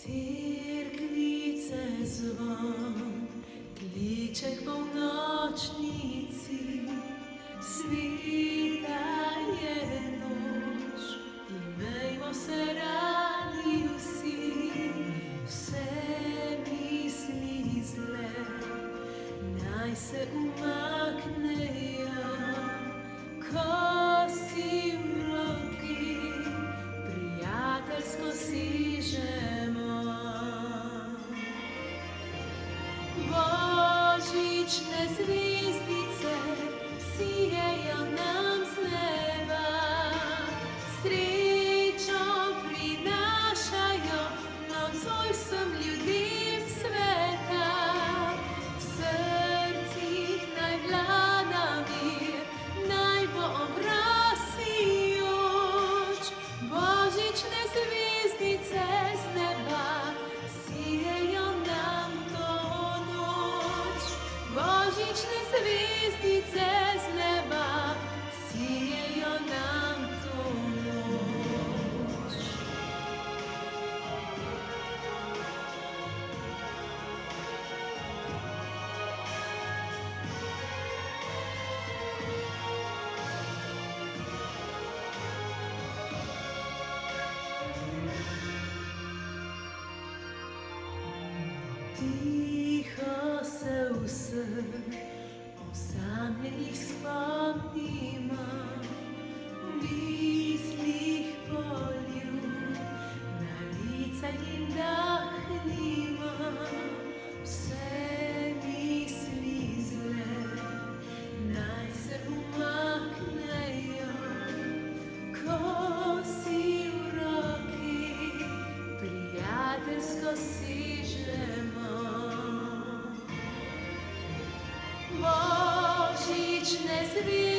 Cyrkwice dzwon, klicze k północznicy, svita je noć i mejmo se radiju si, vse misli zle, naj se umaknejo, ko si v roki, prijateljsko sižemo. Božične zvezdice sijejo nam z neba, srečo prinašajo nocoj vsem ljudem sveta. V srcih naj vlada mir, naj bo obraz sijoč. Božične zvezdice z neba sijejo nam to noč. Božične zvezdice z neba sijejo nam to noč. Tiho se vseh osamljenih spomnimo, v mislih poljub, na lica jim dahnimo. Vse misli zle naj se umaknejo, ko si v roki, prijateljsko sižemo. Božične zvezdice